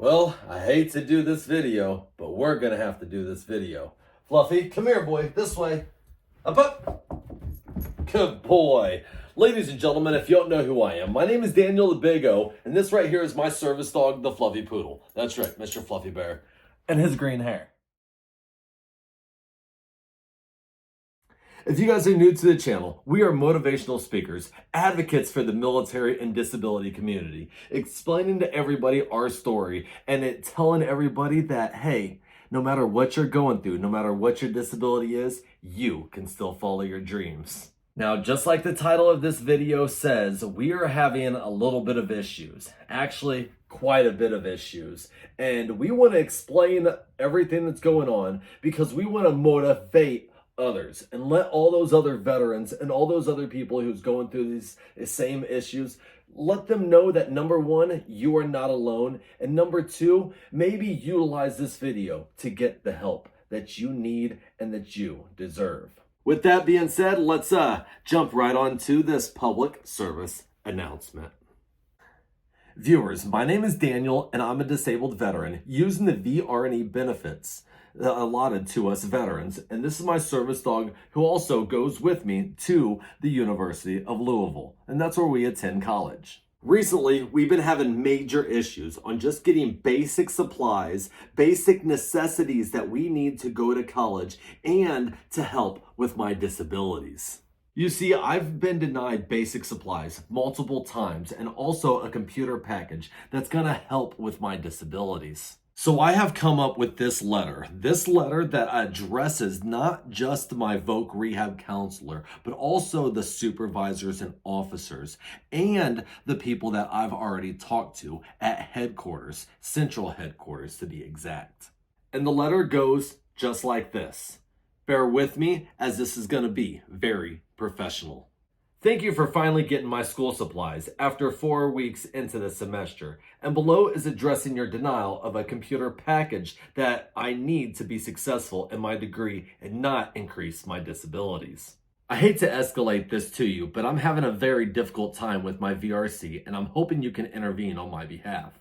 Well, I hate to do this video, but we're gonna have to do this video. Fluffy, come here, boy. This way. Up. Good boy. Ladies and gentlemen, if you don't know who I am, my name is Daniel the Big O, and this right here is my service dog, the Fluffy Poodle. That's right, Mr. Fluffy Bear. And his green hair. If you guys are new to the channel, we are motivational speakers, advocates for the military and disability community, explaining to everybody our story and telling everybody that, hey, no matter what you're going through, no matter what your disability is, you can still follow your dreams. Now, just like the title of this video says, we are having a little bit of issues. Actually, quite a bit of issues. And we want to explain everything that's going on because we want to motivate others and let all those other veterans and all those other people who's going through these same issues, let them know that number one, you are not alone, and number two, maybe utilize this video to get the help that you need and that you deserve. With that being said, let's jump right on to this public service announcement. Viewers, my name is Daniel and I'm a disabled veteran using the Vr&E benefits allotted to us veterans, and this is my service dog who also goes with me to the University of Louisville, and that's where we attend college. Recently, we've been having major issues on just getting basic supplies, basic necessities that we need to go to college and to help with my disabilities. You see, I've been denied basic supplies multiple times and also a computer package that's gonna help with my disabilities. So I have come up with this letter that addresses not just my voc rehab counselor, but also the supervisors and officers and the people that I've already talked to at headquarters, central headquarters to be exact. And the letter goes just like this. Bear with me as this is going to be very professional. Thank you for finally getting my school supplies after 4 weeks into the semester. And below is addressing your denial of a computer package that I need to be successful in my degree and not increase my disabilities. I hate to escalate this to you, but I'm having a very difficult time with my VRC and I'm hoping you can intervene on my behalf.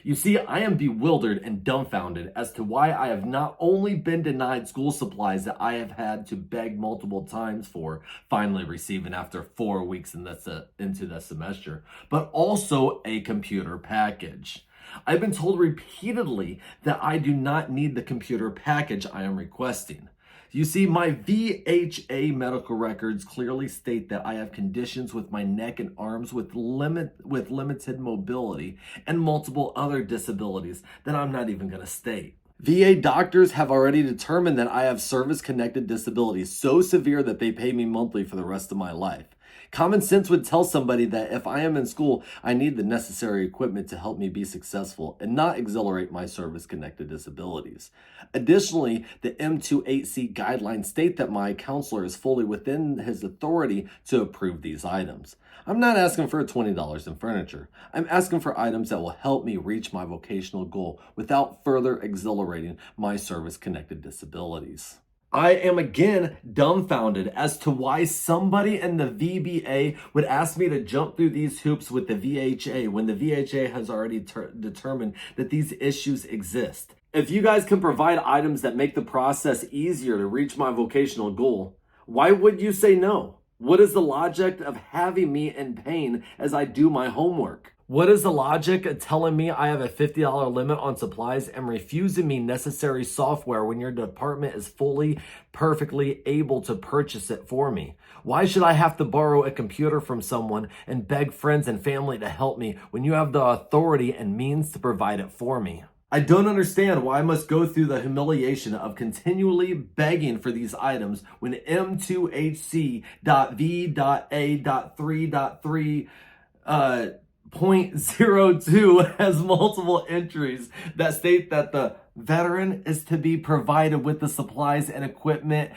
You see, I am bewildered and dumbfounded as to why I have not only been denied school supplies that I have had to beg multiple times for, finally receiving after 4 weeks into the semester, but also a computer package. I've been told repeatedly that I do not need the computer package I am requesting. You see, my VHA medical records clearly state that I have conditions with my neck and arms with limited mobility and multiple other disabilities that I'm not even going to state. VA doctors have already determined that I have service-connected disabilities so severe that they pay me monthly for the rest of my life. Common sense would tell somebody that if I am in school, I need the necessary equipment to help me be successful and not exhilarate my service-connected disabilities. Additionally, the M28C guidelines state that my counselor is fully within his authority to approve these items. I'm not asking for $20 in furniture. I'm asking for items that will help me reach my vocational goal without further exhilarating my service-connected disabilities. I am again dumbfounded as to why somebody in the VBA would ask me to jump through these hoops with the VHA when the VHA has already determined that these issues exist. If you guys can provide items that make the process easier to reach my vocational goal, why would you say no? What is the logic of having me in pain as I do my homework? What is the logic of telling me I have a $50 limit on supplies and refusing me necessary software when your department is fully, perfectly able to purchase it for me? Why should I have to borrow a computer from someone and beg friends and family to help me when you have the authority and means to provide it for me? I don't understand why I must go through the humiliation of continually begging for these items when M2HC.V.A.3.3 .02 has multiple entries that state that the veteran is to be provided with the supplies and equipment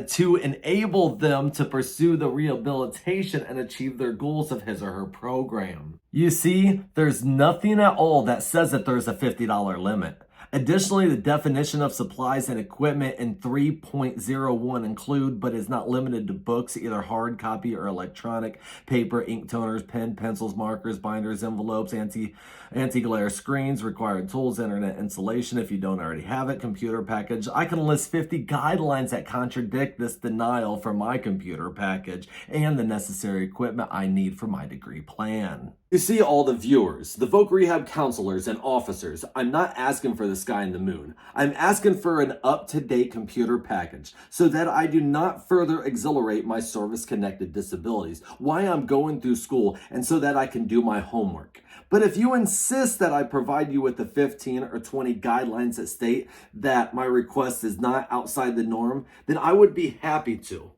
to enable them to pursue the rehabilitation and achieve their goals of his or her program. You see, there's nothing at all that says that there's a $50 limit. Additionally, the definition of supplies and equipment in 3.01 include, but is not limited to books, either hard copy or electronic, paper, ink toners, pen, pencils, markers, binders, envelopes, anti-glare screens, required tools, internet installation if you don't already have it, computer package. I can list 50 guidelines that contradict this denial for my computer package and the necessary equipment I need for my degree plan. You see, all the viewers, the voc rehab counselors and officers, I'm not asking for the sky and the moon. I'm asking for an up-to-date computer package so that I do not further exhilarate my service-connected disabilities while I'm going through school and so that I can do my homework. But if you insist that I provide you with the 15 or 20 guidelines that state that my request is not outside the norm, then I would be happy to.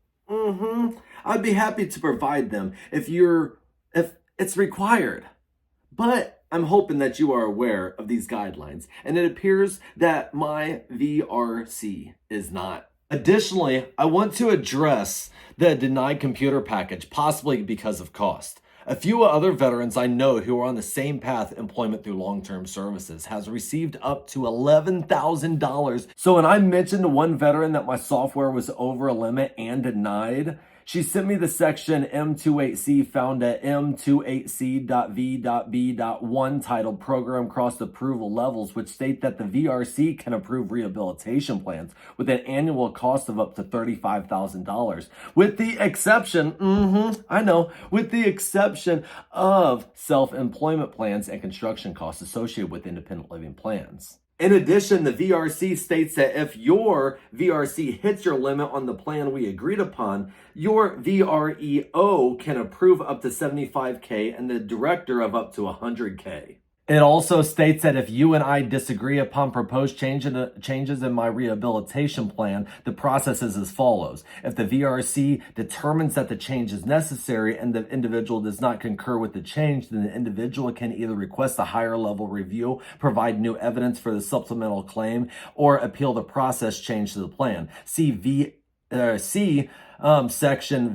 I'd be happy to provide them if it's required. But I'm hoping that you are aware of these guidelines, and it appears that my VRC is not. Additionally, I want to address the denied computer package, possibly because of cost. A few other veterans I know who are on the same path, employment through long-term services, has received up to $11,000. So when I mentioned to one veteran that my software was over a limit and denied, she sent me the section M28C found at M28C.V.B.1 titled Program Cross Approval Levels, which state that the VRC can approve rehabilitation plans with an annual cost of up to $35,000, with the exception, with the exception of self-employment plans and construction costs associated with independent living plans. In addition, the VRC states that if your VRC hits your limit on the plan we agreed upon, your VREO can approve up to $75K and the director of up to $100K. It also states that if you and I disagree upon proposed changes in my rehabilitation plan, the process is as follows. If the VRC determines that the change is necessary and the individual does not concur with the change, then the individual can either request a higher level review, provide new evidence for the supplemental claim, or appeal the process change to the plan. See section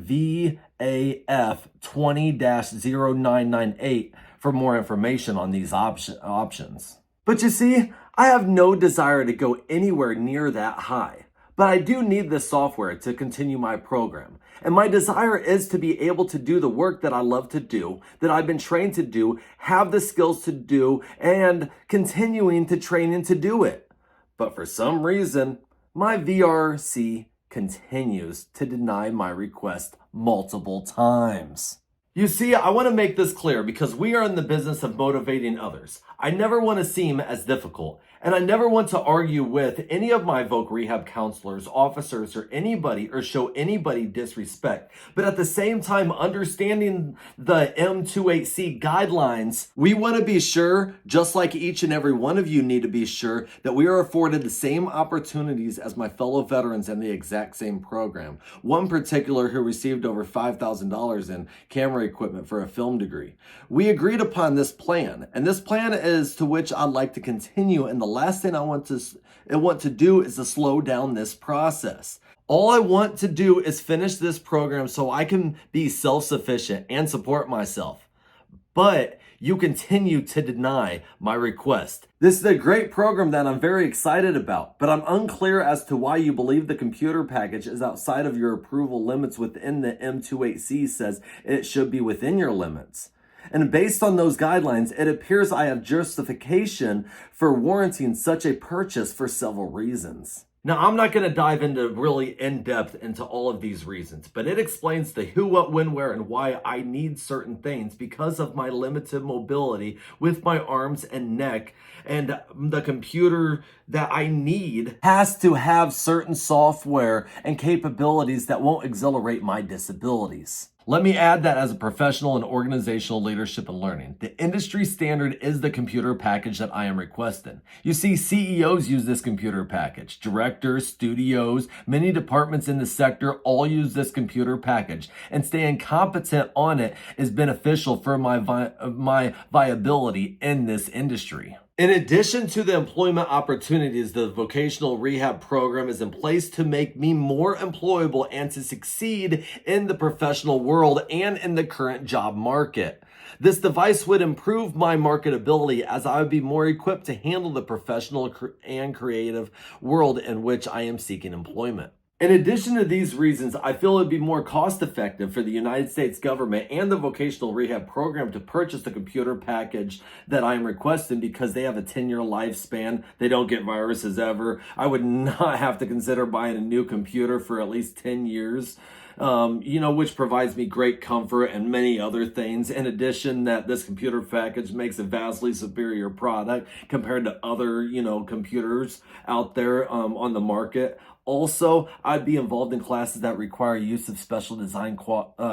VAF 20-0998 for more information on these options. But you see, I have no desire to go anywhere near that high. But I do need this software to continue my program. And my desire is to be able to do the work that I love to do, that I've been trained to do, have the skills to do, and continuing to train and to do it. But for some reason, my VRC continues to deny my request multiple times. You see, I want to make this clear because we are in the business of motivating others. I never want to seem as difficult, and I never want to argue with any of my voc rehab counselors, officers, or anybody, or show anybody disrespect. But at the same time, understanding the M28C guidelines, we want to be sure, just like each and every one of you need to be sure, that we are afforded the same opportunities as my fellow veterans in the exact same program. One particular who received over $5,000 in camera equipment for a film degree. We agreed upon this plan, and this plan is to which I'd like to continue, and the last thing I want to do is to slow down this process. All I want to do is finish this program so I can be self-sufficient and support myself. But you continue to deny my request. This is a great program that I'm very excited about, but I'm unclear as to why you believe the computer package is outside of your approval limits within the M28C says it should be within your limits. And based on those guidelines, it appears I have justification for warranting such a purchase for several reasons. Now, I'm not going to dive into really in-depth into all of these reasons, but it explains the who, what, when, where, and why I need certain things because of my limited mobility with my arms and neck, and the computer that I need has to have certain software and capabilities that won't exhilarate my disabilities. Let me add that as a professional in organizational leadership and learning, the industry standard is the computer package that I am requesting. You see, CEOs use this computer package. Directors, studios, many departments in the sector all use this computer package, and staying competent on it is beneficial for my viability in this industry. In addition to the employment opportunities, the vocational rehab program is in place to make me more employable and to succeed in the professional world and in the current job market. This device would improve my marketability as I would be more equipped to handle the professional and creative world in which I am seeking employment. In addition to these reasons, I feel it would be more cost effective for the United States government and the vocational rehab program to purchase the computer package that I am requesting because they have a 10-year lifespan. They don't get viruses ever. I would not have to consider buying a new computer for at least 10 years. Which provides me great comfort and many other things. In addition, that this computer package makes a vastly superior product compared to other, computers out there on the market. Also, I'd be involved in classes that require use of special design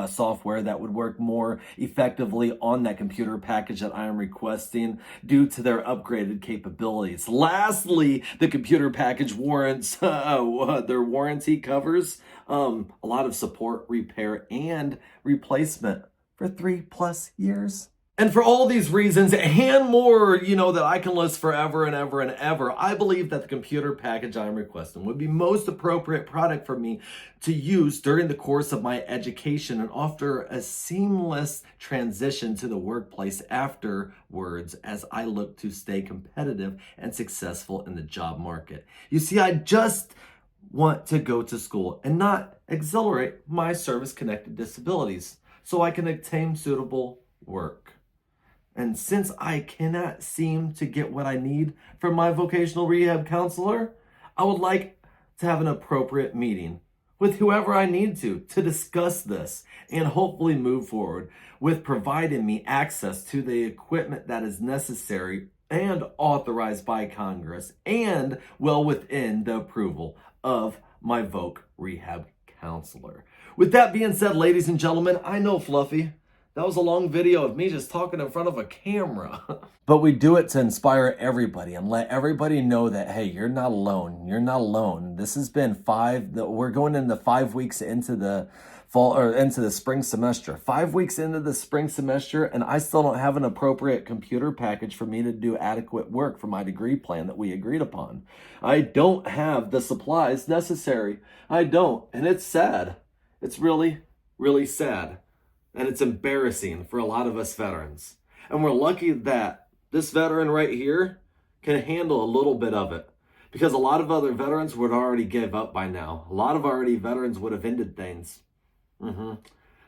software that would work more effectively on that computer package that I am requesting due to their upgraded capabilities. Lastly, the computer package warrants, their warranty covers a lot of support, repair, and replacement for 3+ years. And for all these reasons and more, that I can list forever and ever and ever, I believe that the computer package I'm requesting would be most appropriate product for me to use during the course of my education and offer a seamless transition to the workplace afterwards as I look to stay competitive and successful in the job market. You see, I just want to go to school and not accelerate my service-connected disabilities so I can obtain suitable work. And since I cannot seem to get what I need from my vocational rehab counselor, I would like to have an appropriate meeting with whoever I need to discuss this and hopefully move forward with providing me access to the equipment that is necessary and authorized by Congress and well within the approval of my voc rehab counselor. With that being said, ladies and gentlemen, I know, Fluffy, that was a long video of me just talking in front of a camera. But we do it to inspire everybody and let everybody know that, hey, you're not alone. You're not alone. This has been we're going into 5 weeks into the fall or into the spring semester. 5 weeks into the spring semester, and I still don't have an appropriate computer package for me to do adequate work for my degree plan that we agreed upon. I don't have the supplies necessary. I don't, and it's sad. It's really, really sad. And it's embarrassing for a lot of us veterans. And we're lucky that this veteran right here can handle a little bit of it. Because a lot of other veterans would already give up by now. A lot of veterans would have ended things.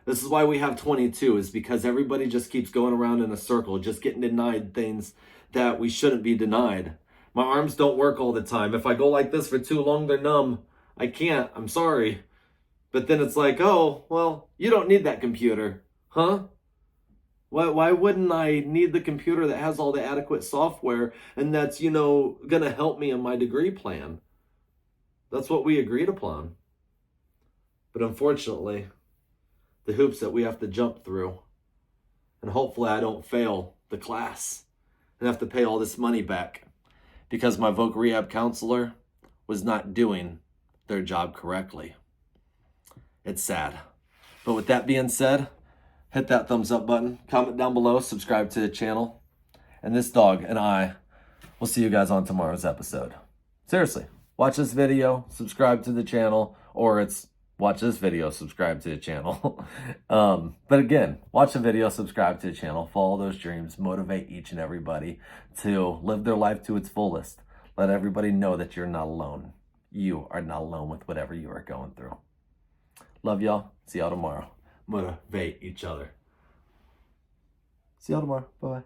This is why we have 22, is because everybody just keeps going around in a circle, just getting denied things that we shouldn't be denied. My arms don't work all the time. If I go like this for too long, they're numb. I can't. I'm sorry. But then it's like, oh, well, you don't need that computer, huh? Why wouldn't I need the computer that has all the adequate software and that's, going to help me in my degree plan? That's what we agreed upon. But unfortunately, the hoops that we have to jump through, and hopefully I don't fail the class and have to pay all this money back because my voc rehab counselor was not doing their job correctly. It's sad. But with that being said, hit that thumbs up button, comment down below, subscribe to the channel. And this dog and I will see you guys on tomorrow's episode. Seriously, watch this video, subscribe to the channel, or it's watch this video, subscribe to the channel. But again, watch the video, subscribe to the channel, follow those dreams, motivate each and everybody to live their life to its fullest. Let everybody know that you're not alone. You are not alone with whatever you are going through. Love y'all. See y'all tomorrow. Motivate each other. See y'all tomorrow. Bye-bye.